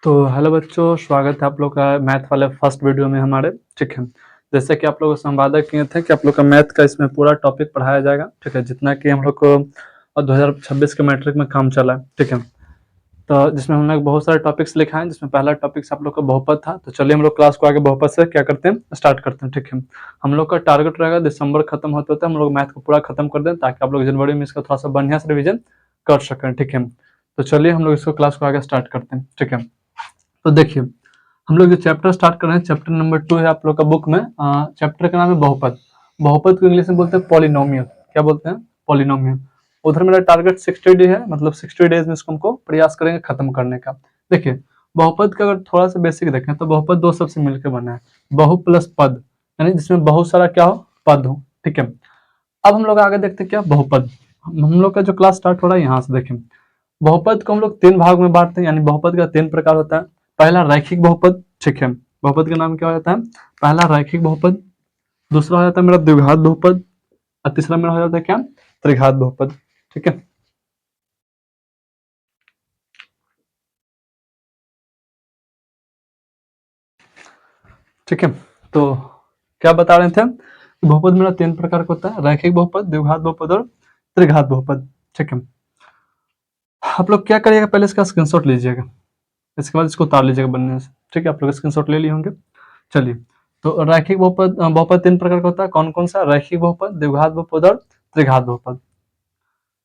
तो हेलो बच्चों, स्वागत है आप लोग का मैथ वाले फर्स्ट वीडियो में हमारे। ठीक है, जैसे कि आप लोगों से हम वादा किए थे कि आप लोग का मैथ का इसमें पूरा टॉपिक पढ़ाया जाएगा। ठीक है, जितना कि हम लोग को 2026 के मैट्रिक में काम चला है। ठीक है, तो जिसमें हमने बहुत सारे टॉपिक्स लिखा है, जिसमें पहला टॉपिक आप लोग का बहुपद था। तो चलिए हम लोग क्लास को आगे बहुपद से क्या करते हैं, स्टार्ट करते हैं। ठीक है, हम लोग का टारगेट रहेगा दिसंबर खत्म होते होते हम लोग मैथ को पूरा खत्म कर दें, ताकि आप लोग जनवरी में इसका थोड़ा सा बढ़िया से रिविजन कर सकें। ठीक है, तो चलिए हम लोग इसको क्लास को आगे स्टार्ट करते हैं। ठीक है, तो देखिए हम लोग जो चैप्टर स्टार्ट कर रहे हैं, चैप्टर नंबर 2 है आप लोग का बुक में। चैप्टर का नाम है बहुपद। बहुपद को इंग्लिश में बोलते हैं पॉलिनोमियल। क्या बोलते हैं? पॉलिनोमियल। उधर मेरा टारगेट 60 डे है, मतलब 60 डेज में इसको हमको प्रयास करेंगे खत्म करने का। देखिए बहुपद का अगर थोड़ा सा बेसिक देखें तो बहुपद दो शब्द से मिलकर बना है, बहु प्लस पद, यानी जिसमें बहुत सारा क्या हो, पद हो। ठीक है, अब हम लोग आगे देखते हैं क्या, बहुपद। हम लोग का जो क्लास स्टार्ट हो रहा है यहाँ से देखें। बहुपद को हम लोग 3 भाग में बांटते हैं, यानी बहुपद का 3 प्रकार होता है। पहला रैखिक बहुपद। ठीक है, बहुपद का नाम क्या हो जाता है? पहला रैखिक बहुपद, दूसरा हो जाता है मेरा द्विघात बहुपद, और तीसरा मेरा हो जाता है क्या, त्रिघात बहुपद। ठीक है, ठीक है, तो क्या बता रहे थे हम? बहुपद मेरा 3 प्रकार का होता है, रैखिक बहुपद, द्विघात बहुपद और त्रिघात बहुपद। ठीक है, आप लोग क्या करिएगा, पहले इसका स्क्रीनशॉट लीजिएगा, इसके बाद इसको उतार लीजिएगा बनने से। ठीक है, आप लोग स्क्रीनशॉट ले लिए होंगे। चलिए, तो रैखिक बहुपद, बहुपद 3 प्रकार का होता है। कौन कौन सा? रैखिक बहुपद, द्विघात बहुपद और त्रिघात बहुपद।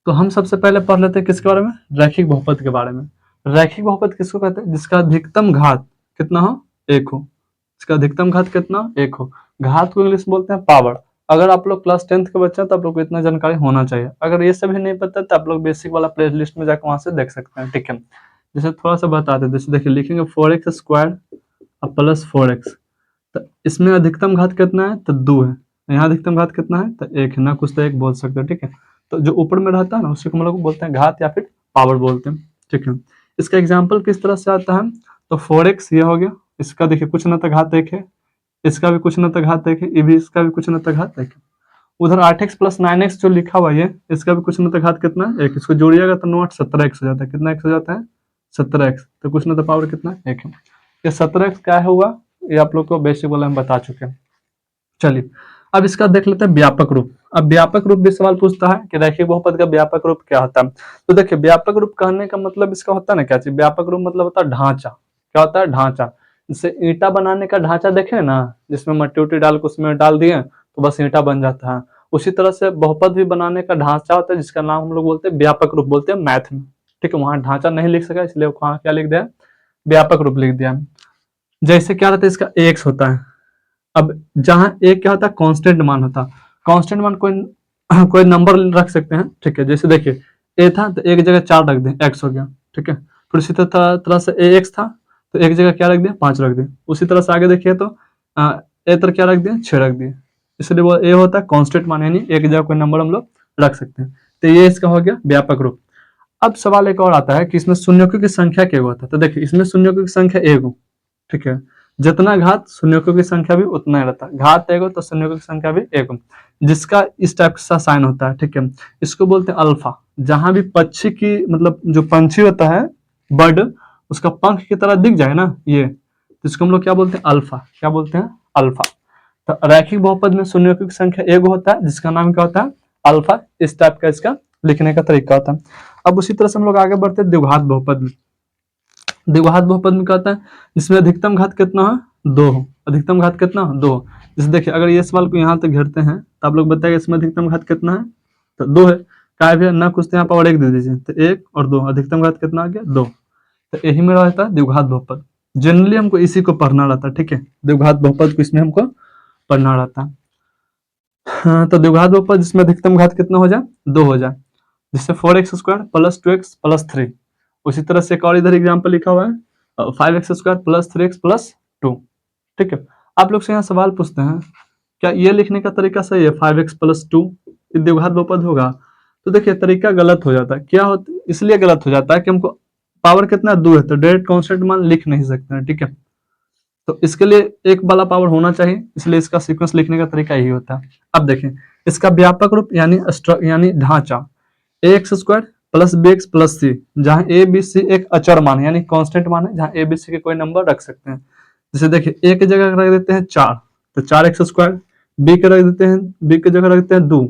तो हम सबसे पहले पढ़ लेते हैं किसके बारे में, रैखिक बहुपद के बारे में। रैखिक बहुपद किसको कहते हैं? जिसका अधिकतम घात कितना हो, 1 हो। इसका अधिकतम घात कितना, 1 हो। घात को इंग्लिश में बोलते हैं पावर। अगर आप लोग क्लास 10th के बच्चे हैं तो आप लोग को इतना जानकारी होना चाहिए। अगर ये सभी नहीं पता तो आप लोग बेसिक वाला प्ले लिस्ट में जाकर वहां से देख सकते हैं। ठीक है, जैसे थोड़ा सा बता दें, जैसे देखिए लिखेंगे 4x स्क्वायर प्लस 4x, तो इसमें अधिकतम घात कितना है, तो 2 है। यहाँ अधिकतम घात कितना है, तो 1 है ना, कुछ तो 1 बोल सकते हैं। ठीक है, तो जो ऊपर में रहता है ना उसी को हम लोग बोलते हैं घात या फिर पावर बोलते हैं। ठीक है, इसका एग्जाम्पल किस तरह से आता है, तो 4x ये हो गया, इसका देखिए कुछ न तो घात 1 है, इसका भी कुछ न तो घात 1 है, ये भी इसका भी कुछ न तो घात 1 है। उधर 8x प्लस 9x जो लिखा हुआ है, इसका भी कुछ न तो घात कितना है, 1। इसको जोड़िएगा तो 9 8 17x हो जाता है। कितना x हो जाता है, 17x। तो कुछ न तो पावर कितना, 1 है। ये 17x क्या हुआ, ये आप लोग को बेसिक वाला हम बता चुके हैं। चलिए, अब इसका देख लेते हैं व्यापक रूप। अब व्यापक रूप भी सवाल पूछता है कि रैखिक बहुपद का व्यापक रूप क्या होता है। तो देखिए व्यापक रूप कहने का मतलब इसका होता है ना क्या चीज, व्यापक रूप मतलब होता है ढांचा। क्या होता है, ढांचा। जैसे ईंटा बनाने का ढांचा देखे ना, जिसमें मट्टी उट्टी डाल के उसमें डाल दिए तो बस ईंटा बन जाता है। उसी तरह से बहुपद भी बनाने का ढांचा होता है, जिसका नाम हम लोग बोलते हैं व्यापक रूप, बोलते हैं मैथ में। ठीक है, वहां ढांचा नहीं लिख सका इसलिए वहां क्या लिख दिया, व्यापक रूप लिख दिया। जैसे क्या रहता है, इसका एक्स होता है। अब जहां एक क्या होता है, कांस्टेंट मान होता है। कांस्टेंट मान कोई कोई नंबर रख सकते हैं। ठीक है, जैसे देखिए ए था तो एक जगह 4 रख दें, एक्स हो गया। ठीक है, फिर इसी तरह से ए एक्स था तो एक जगह क्या रख दिया, 5 रख दिए। उसी तरह से आगे देखिए तो ए तर क्या रख दिए, 6 रख दिए। इसलिए वो ए होता है कांस्टेंट मान, यानी एक जगह कोई नंबर हम लोग रख सकते हैं। तो ये इसका हो गया व्यापक रूप। अब सवाल एक और आता है कि इसमें शून्यकों की संख्या क्या होता है। तो देखिए इसमें शून्यकों की संख्या 1 हो। ठीक है, जितना घात शून्यकों की संख्या भी उतना ही रहता है। घात 1 हो तो शून्यकों की संख्या भी 1 हो। जिसका इस टाइप का साइन होता है। ठीक है, इसको बोलते हैं अल्फा। जहां भी पक्षी की मतलब जो पंछी होता है, बर्ड, उसका पंख की तरह दिख जाए ना ये, तो इसको हम लोग क्या बोलते हैं, अल्फा। क्या बोलते हैं, अल्फा। तो रैखिक बहुपद में शून्यकों की संख्या 1 होता है, जिसका नाम क्या होता है, अल्फा। इस टाइप का इसका लिखने का तरीका होता है। अब उसी तरह से हम लोग आगे बढ़ते हैं द्विघात बहुपद में। द्विघात बहुपद में क्या होता है, जिसमें अधिकतम घात कितना है, 2 हो। अधिकतम घात कितना, 2 हो। जैसे देखिए अगर ये सवाल को यहाँ तक घेरते हैं तो आप लोग बताइए इसमें अधिकतम घात कितना है, तो 2 है। क्या भी ना कुछ तो यहाँ पावर 1 दे दीजिए, तो 1 और 2, अधिकतम घात कितना आ गया, 2। तो यही मेरा रहता है द्विघात बहुपद। जनरली हमको इसी को पढ़ना रहता है। ठीक है, द्विघात बहुपद को इसमें हमको पढ़ना रहता है। हाँ, तो द्विघात बहुपद जिसमें अधिकतम घात कितना हो जाए, 2 हो जाए। जिससे 4x square plus 2x plus 3। उसी तरह से एक और इधर एग्जाम्पल लिखा हुआ है 5x square plus 3x plus 2। ठीक है, आप लोग से यहाँ सवाल पूछते हैं क्या ये लिखने का तरीका सही है, 5x प्लस 2 द्विघात बहुपद होगा। तो देखिए तरीका गलत हो जाता है। क्या होता है, इसलिए गलत हो जाता है कि हमको पावर कितना 2 है तो डायरेक्ट कांस्टेंट मान लिख नहीं सकते हैं। ठीक है, तो इसके लिए एक वाला पावर होना चाहिए, इसलिए इसका सीक्वेंस लिखने का तरीका यही होता है। अब देखें इसका व्यापक रूप यानी यानी ढांचा, X square plus B X plus C, जहां ए बी सी एक अचर मान है यानी कांस्टेंट मान है, जहां ए बी सी के कोई नंबर रख सकते हैं। जैसे देखिए ए की जगह रख देते हैं 4, तो 4x², बी के रख देते हैं, बी की जगह रख देते हैं 2,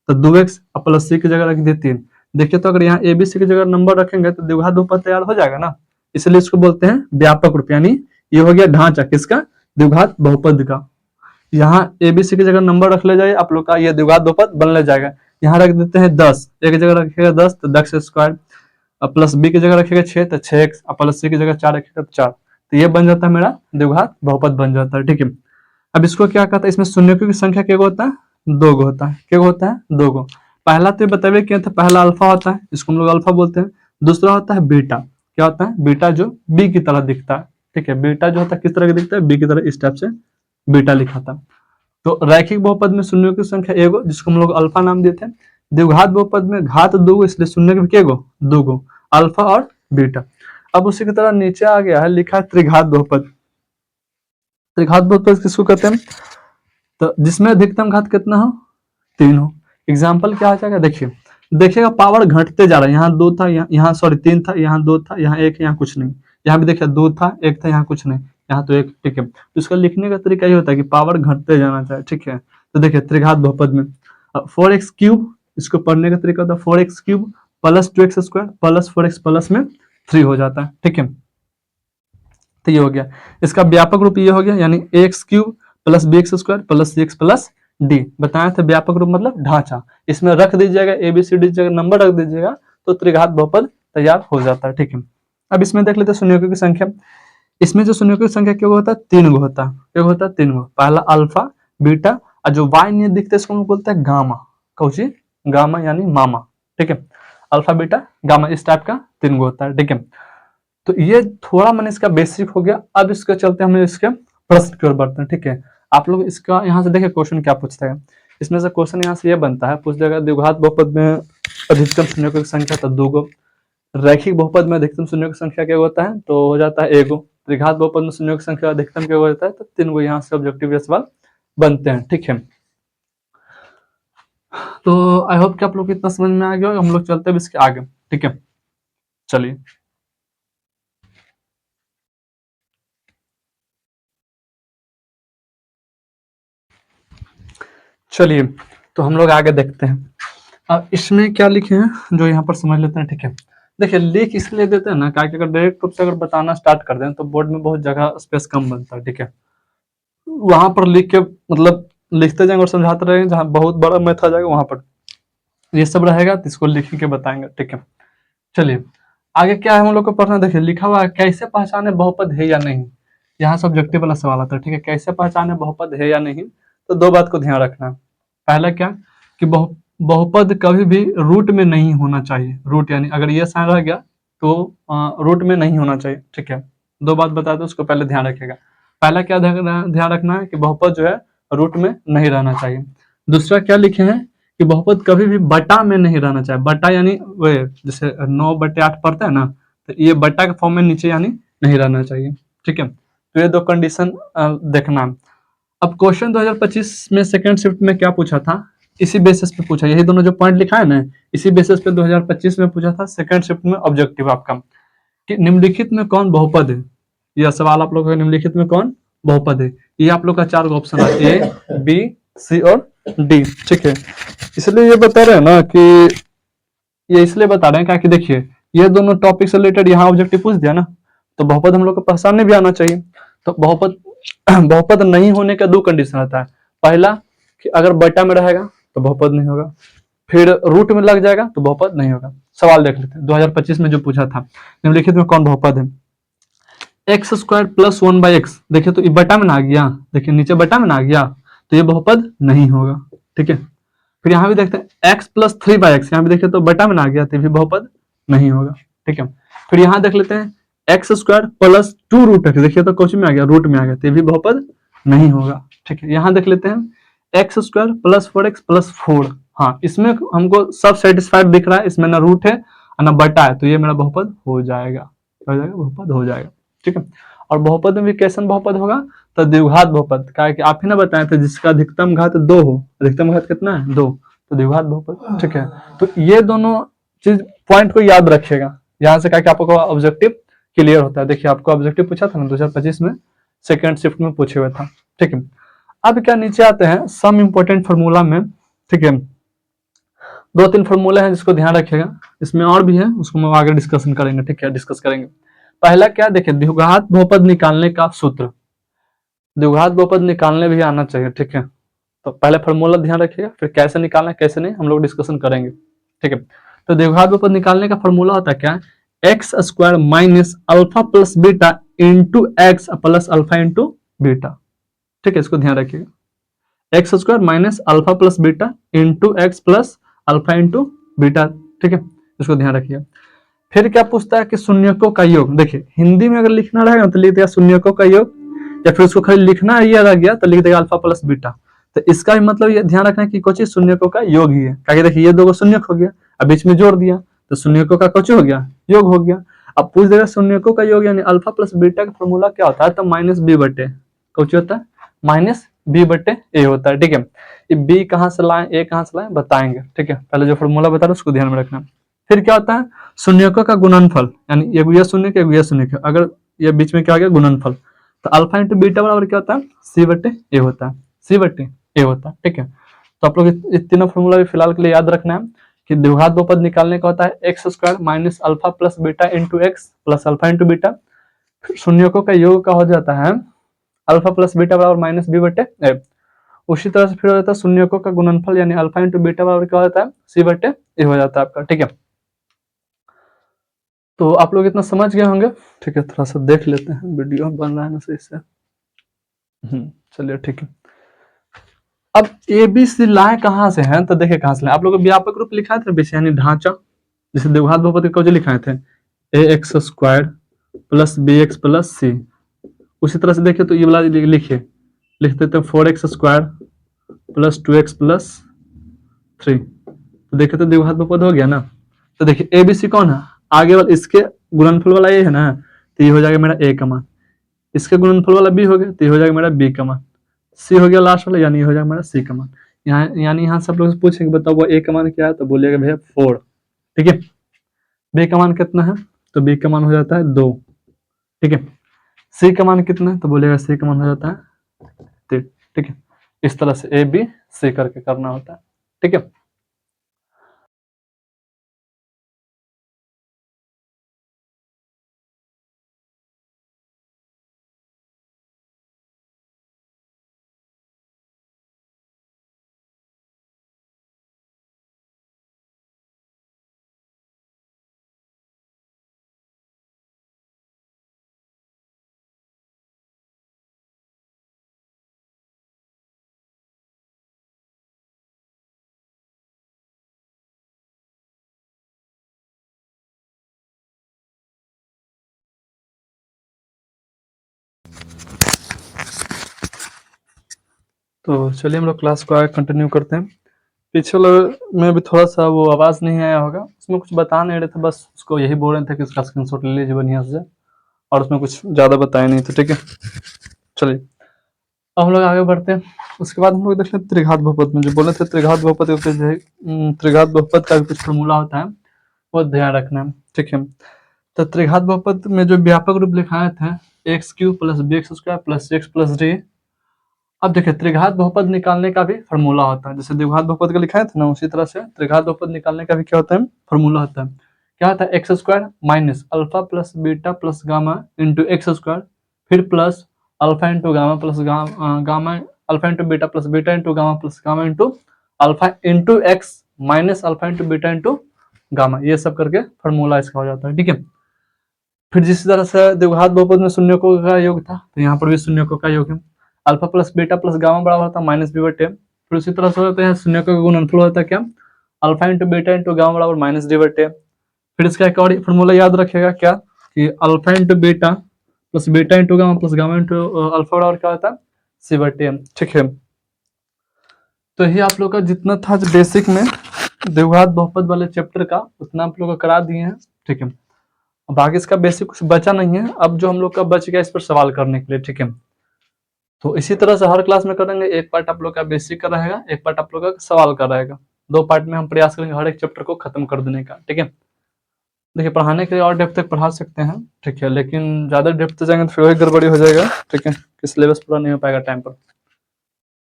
तो 2x प्लस सी की जगह रख दिए 3। देखिए तो अगर यहाँ ए बी सी की जगह नंबर रखेंगे तो द्विघात बहुपद तैयार हो जाएगा ना, इसलिए इसको बोलते हैं व्यापक रूप, यानी ये हो गया ढांचा किसका, द्विघात बहुपद का। यहाँ एबीसी की जगह नंबर रख ले जाए आप लोग का, ये द्विघात बहुपद बन ले जाएगा। यहाँ रख देते हैं 10, एक जगह रखेगा 10 तो 10x², प्लस बी की जगह रखेगा 6 तो 6x, प्लस सी की जगह 4 रखेगा तो 4, तो ये बन जाता है मेरा द्विघात बहुपद बन जाता है। ठीक है, अब इसको क्या कहता है, इसमें शून्यों की संख्या क्या होता है, 2 गो होता है। क्या होता है, 2 गो। पहला तो बताइए क्या था, पहला अल्फा होता है, इसको हम लोग अल्फा बोलते हैं। दूसरा होता है बीटा, क्या होता है, बीटा जो बी की तरह दिखता है। ठीक है, बीटा जो होता है किस तरह का दिखता है, बी की तरह, इस टाइप से बीटा लिखा था। तो रैखिक बहुपद में शून्यों की संख्या एगो, जिसको हम लोग अल्फा नाम देते हैं। द्विघात बहुपद में घात 2 गो, इसलिए शून्य के क्या गो, 2 गो, अल्फा और बीटा। अब उसी की तरह नीचे आ गया है, लिखा है त्रिघात बहुपद। त्रिघात बहुपद किसको कहते हैं, तो जिसमें अधिकतम घात कितना हो, 3 हो। एग्जाम्पल क्या आ जाएगा, देखिए देखिएगा पावर घटते जा रहा है, यहाँ 2 था, यहाँ सॉरी 3 था, यहाँ 2 था, यहाँ 1, यहाँ कुछ नहीं। यहाँ भी देखिए 2 था, 1 था, यहाँ कुछ नहीं, यहाँ तो 1। ठीक है, तो इसका लिखने का तरीका ये होता है कि पावर घटते जाना चाहिए। ठीक है, तो देखिए त्रिघात बहुपद में 4x³ इसको पढ़ने का तरीका होता है 4x³ plus 2x² plus 4x plus में 3 हो जाता है। ठीक है, तो ये हो गया, इसका व्यापक रूप ये हो गया, यानी ax³ plus bx² plus cx plus D. बताया था व्यापक रूप मतलब ढांचा, इसमें रख दीजिएगा ABCD जगह नंबर रख दीजिएगा तो त्रिघात बहुपद तैयार हो जाता है। ठीक है, अब इसमें देख लेते हैं शून्यों की संख्या। इसमें जो शून्यों की संख्या क्या होता है, 3 गो होता है। क्या होता है, 3 गो। पहला अल्फा, बीटा, और जो वाई नहीं दिखते इसको हम बोलते हैं गामा। कौची, गामा यानी मामा। ठीक है, अल्फा बीटा गामा इस टाइप का 3 गो होता है। ठीक है, तो ये थोड़ा मैंने इसका बेसिक हो गया। अब इसके चलते हम इसके प्रश्न की ओर बढ़ते हैं। ठीक है, आप लोग इसका यहाँ से देखिए क्वेश्चन क्या पूछता है। इसमें से क्वेश्चन यहाँ से ये बनता है, पूछ देगा द्विघात बहुपद में अधिकतम शून्यों की संख्या तो 2 गो, रैखिक बहुपद में अधिकतम शून्यों की संख्या क्या होता है, तो हो जाता है 1 गो, त्रिघात बहुपद में शून्यों की संख्या अधिकतम क्या होता है, तो 3 गो। यहाँ से ऑब्जेक्टिव सवाल बनते हैं। ठीक है, तो आई होप कि आप लोग को इतना समझ में आ गया। हम लोग चलते हैं इसके आगे। ठीक है, चलिए चलिए तो हम लोग आगे देखते हैं। अब इसमें क्या लिखे हैं जो यहाँ पर समझ लेते हैं। ठीक है, देखिए लिख इसलिए देते हैं ना, क्या अगर डायरेक्ट रूप से अगर बताना स्टार्ट कर दें तो बोर्ड में बहुत जगह स्पेस कम बनता है। ठीक है, वहां पर लिख के मतलब लिखते जाएंगे और समझाते रहेंगे, जहाँ बहुत बड़ा मैथ आ जाएगा वहां पर ये सब रहेगा तो इसको लिख के बताएंगे। ठीक है, चलिए आगे क्या है हम लोग को पढ़ना। देखिए लिखा हुआ है कैसे पहचाने बहुपद है या नहीं, यहाँ से ऑब्जेक्टिव वाला सवाल आता है। ठीक है, कैसे पहचाने बहुपद है या नहीं, तो 2 बात को ध्यान रखना। पहला क्या कि बहुपद कभी भी रूट में नहीं होना चाहिए। रूट यानी अगर ये साइन रह गया तो रूट में नहीं होना चाहिए। ठीक है, 2 बात बता दो, उसको पहले ध्यान रखिएगा। पहला क्या ध्यान रखना है कि बहुपद जो है रूट में नहीं रहना चाहिए। दूसरा क्या लिखे हैं कि बहुपद कभी भी बटा में नहीं रहना चाहिए। बटा यानी वे जैसे 9/8 पढ़ते हैं ना, तो ये बटा के फॉर्म में नीचे यानी नहीं रहना चाहिए। ठीक है, तो ये 2 कंडीशन देखना। अब क्वेश्चन 2025 में सेकंड शिफ्ट में क्या पूछा था, इसी बेसिस पे पूछा। यही दोनों जो पॉइंट लिखा है ना, इसी बेसिस पे 2025 में पूछा था सेकंड शिफ्ट में ऑब्जेक्टिव आपका कि निम्नलिखित में कौन बहुपद है। यह सवाल आप लोग का निम्नलिखित में कौन बहुपद है, ये आप लोग का 4 ऑप्शन है, ए बी सी और डी। ठीक है, इसलिए ये बता रहे हैं ना कि ये इसलिए बता रहे हैं क्या कि देखिए ये दोनों टॉपिक से रिलेटेड यहाँ ऑब्जेक्टिव पूछ दिया ना, तो बहुपद हम लोग को पहचानने भी आना चाहिए। तो बहुपद बहुपद नहीं होने का 2 कंडीशन आता है। पहला कि अगर बटा में रहेगा तो बहुपद नहीं होगा, फिर रूट में लग जाएगा तो बहुपद नहीं होगा। सवाल देख लेते हैं 2025 में जो पूछा था, निम्नलिखित में कौन बहुपद है। x² प्लस 1/x, देखिए तो ये बटा में ना आ गया, देखिए नीचे बटा में ना आ गया, तो ये बहुपद नहीं होगा। ठीक है, फिर यहाँ भी देखते हैं x प्लस 3/x, यहाँ भी देखिए तो बटा में ना आ गया, तो ये भी बहुपद नहीं होगा। ठीक है, फिर यहाँ देख लेते हैं x² प्लस 2√x, देखिए तो क्वेश्चन में आ गया, रूट में आ गया, तो ये भी बहुपद नहीं होगा। ठीक है, यहाँ देख लेते हैं x² प्लस 4x प्लस 4, हाँ इसमें हमको सब सेटिस्फाइड दिख रहा है, इसमें ना रूट है ना बटा है, तो ये मेरा बहुपद हो जाएगा, बहुपद हो जाएगा। ठीक है, और बहुपद में भी कैसन बहुपद होगा, तो द्विघात बहुपद, क्या है कि आप ही ना बताए थे जिसका अधिकतम घात 2 हो, अधिकतम घात कितना है 2, तो द्विघात बहुपद। ठीक है, तो ये दोनों चीज पॉइंट को याद रखिएगा, यहाँ से क्या आपको ऑब्जेक्टिव क्लियर होता है। देखिए आपको ऑब्जेक्टिव पूछा था ना 2025 में, सेकेंड शिफ्ट में पूछे हुए था, ठीक है। अब क्या नीचे आते हैं सम इंपॉर्टेंट फार्मूला में, ठीक है। 2-3 फार्मूले हैं जिसको ध्यान रखिएगा, इसमें और भी है, उसको हम आगे डिस्कशन करेंगे, ठीक है, डिस्कस करेंगे। पहला क्या देखिए, द्विघात बहुपद निकालने का सूत्र, द्विघात बहुपद निकालने भी आना चाहिए, ठीक है। तो पहले फार्मूला ध्यान रखिएगा, फिर कैसे निकालना है कैसे नहीं हम लोग डिस्कशन करेंगे, ठीक है। तो द्विघात बहुपद निकालने का फार्मूला होता है क्या, x square minus alpha plus beta into X plus alpha into beta, ठीक है, इसको ध्यान रखिएगा। X square minus alpha plus beta into X plus alpha into beta, ठीक है, इसको ध्यान रखिएगा। फिर क्या पूछता है कि शून्यकों का योग, देखिए हिंदी में अगर लिखना रहेगा तो लिख देगा शून्यकों का योग, या फिर उसको खाली लिखना ये रह गया तो लिख देगा अल्फा प्लस बीटा। तो इसका भी मतलब ये ध्यान रखना है कि कोची शून्यकों का योग ही है, क्या देखिए ये दो शून्यक हो गया, अब बीच में जोड़ दिया तो शून्यकों का कोची हो गया, योग हो गया। अब पूछ देगा शून्यकों का योग यानी अल्फा प्लस बीटा का फॉर्मूला क्या होता है, तो माइनस बी बटे कोची होता है, माइनस बी बटे ए होता है, ठीक है। ये बी कहाँ से लाए ए कहाँ से लाए बताएंगे, ठीक है, पहले जो फॉर्मूला बता रहे उसको ध्यान में रखना। फिर क्या होता है शून्यकों का गुणनफल, यानी ये शून्य के ये शून्य के, अगर ये बीच में क्या आ गया गुणनफल, तो अल्फा इंटू बीटा बराबर क्या होता है सी बटे ए होता है, सी बटे ए होता है, ठीक है। तो आप लोग इस तीनों फॉर्मूला भी फिलहाल के लिए याद रखना है कि द्विघात बहुपद निकालने का होता है X square minus alpha plus beta into X plus alpha into beta, शून्यकों का योग का हो जाता है अल्फा प्लस बीटा बराबर माइनस बी बटे ए। उसी तरह से फिर हो जाता है शून्यकों का गुणनफल यानी अल्फा इंटू बीटा बराबर क्या होता है सी बटे ए हो जाता है आपका, ठीक है। तो आप लोग इतना समझ गए होंगे, ठीक है, थोड़ा सा देख लेते हैं वीडियो बन रहा है ना सही से, चलिए ठीक है। अब ए बी सी लाए कहाँ से हैं, तो देखिए कहाँ से लाए, आप लोग व्यापक रूप लिखा था विषय यानी ढांचा, जैसे द्विघात बहुपद के जो लिखाए थे A X square plus B X plus C, उसी तरह से देखिए तो ये वाला लिखिए, लिख देते हैं 4x square plus 2x plus 3, तो देखिए तो द्विघात बहुपद हो गया ना। तो देखिए ए बी सी कौन है, आगे वाला इसके गुणनफल वाला ये है ना, तो ये हो जाएगा मेरा ए का मान, इसके गुणनफल वाला बी हो गया तो ये हो जाएगा मेरा बी का मान, सी हो गया लास्ट वाला यानी ये हो जाएगा मेरा सी का मान। यहाँ यानी यहाँ सब लोग से पूछेंगे बताओ वो ए का मान क्या है, तो बोलिएगा भैया 4, ठीक है। बी का मान कितना है, तो बी का मान हो जाता है 2, ठीक है। सी का मान कितना है, तो बोलिएगा सी का मान हो जाता है 3, ठीक है। इस तरह से ए बी सी करके करना होता है, ठीक है। तो चलिए हम लोग क्लास को आगे कंटिन्यू करते हैं। पीछे में भी थोड़ा सा वो आवाज नहीं आया होगा, उसमें कुछ बता नहीं रहे थे, बस उसको यही बोल रहे थे कि उसका स्क्रीनशॉट ले लीजिए बढ़िया से, और उसमें कुछ ज्यादा बताया नहीं था, ठीक है। चलिए अब हम लोग आगे बढ़ते हैं। उसके बाद हम लोग देख लेते त्रिघात बहुपद में, जो बोले थे त्रिघात बहुपद त्रिघात बहुपद का भी कुछ फॉर्मूला होता है वो ध्यान रखना है, ठीक है। तो त्रिघात बहुपद में जो व्यापक रूप लिखाए थे X cube plus B X square plus C X plus D. अब देखिए त्रिघात बहुपद निकालने का भी फॉर्मूला होता है, जैसे द्विघात बहुपद का लिखाए थे ना उसी तरह से त्रिघात बहुपद निकालने का भी क्या होता है फॉर्मूला होता है। क्या होता है X square minus alpha plus beta plus gamma into X square, फिर plus alpha into gamma plus gamma alpha into beta plus beta into gamma plus gamma into alpha into X minus alpha into beta into gamma, ये सब करके formula इसका हो जाता है, ठीक है। फिर जिस तरह से द्विघात बहुपद में शून्यकों का योग था तो यहाँ पर भी शून्यकों का योग है, alpha plus beta plus gamma बराबर होता है माइनस बी बटे। फिर उसी तरह से होता है शून्यकों का गुणनफल होता है क्या alpha into beta into gamma बराबर माइनस डी बटे। फिर इसका एक और फॉर्मूला याद रखेगा क्या कि alpha into beta plus beta into gamma plus gamma into alpha बराबर क्या होता है सी बटे, ठीक है। तो यही आप लोग का जितना था बेसिक में द्विघात बहुपद वाले चैप्टर का उतना आप लोग को करा दिए हैं, ठीक है। अब आगे इसका बेसिक कुछ बचा नहीं है, अब जो हम लोग का बच गया इस पर सवाल करने के लिए, ठीक है। तो इसी तरह से हर क्लास में करेंगे, एक पार्ट आप लोग का बेसिक का रहेगा, एक पार्ट आप लोग का सवाल का रहेगा। 2 पार्ट में हम प्रयास करेंगे हर एक चैप्टर को खत्म कर देने का, ठीक है। देखिए पढ़ाने के लिए और डेप्थ तक पढ़ा सकते हैं, ठीक है, लेकिन ज़्यादा डेप्थ तक जाएंगे तो फिर वही गड़बड़ी हो जाएगा, ठीक है, कि सिलेबस पूरा नहीं हो पाएगा टाइम पर।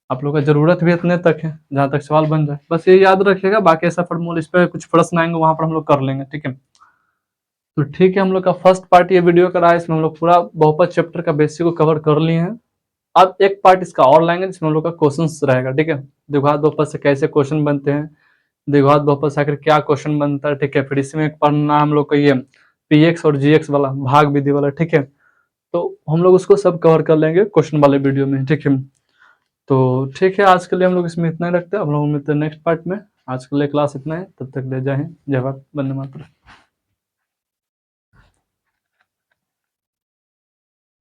आप लोग का ज़रूरत भी इतने तक है जहाँ तक सवाल बन जाए, बस ये याद रखिएगा। बाकी ऐसा फॉर्मूला इस पर कुछ प्रश्न आएंगे वहाँ पर हम लोग कर लेंगे, ठीक है। तो ठीक है, हम लोग का फर्स्ट पार्ट ये वीडियो का रहा है, इसमें हम लोग पूरा बहुपद चैप्टर का बेसिक को कवर कर लिए हैं। अब एक पार्ट इसका और लाएंगे जिसमें हम लोग का क्वेश्चंस रहेगा, ठीक है। द्विघात बहुपद से कैसे क्वेश्चन बनते हैं, द्विघात बहुपद से आखिर क्या क्वेश्चन बनता है, ठीक है। फिर इसमें एक पढ़ना हम लोग का ये पीएक्स और जीएक्स वाला भाग विधि वाला, ठीक है। तो हम लोग उसको सब कवर कर लेंगे क्वेश्चन वाले वीडियो में, ठीक है। तो ठीक है, आज के लिए हम लोग इसमें इतना ही रखते हैं, हम लोग मिलते हैं नेक्स्ट पार्ट में। आज के लिए क्लास इतना है, तब तक ले जय हिंद, जय भारत, वंदे मातरम।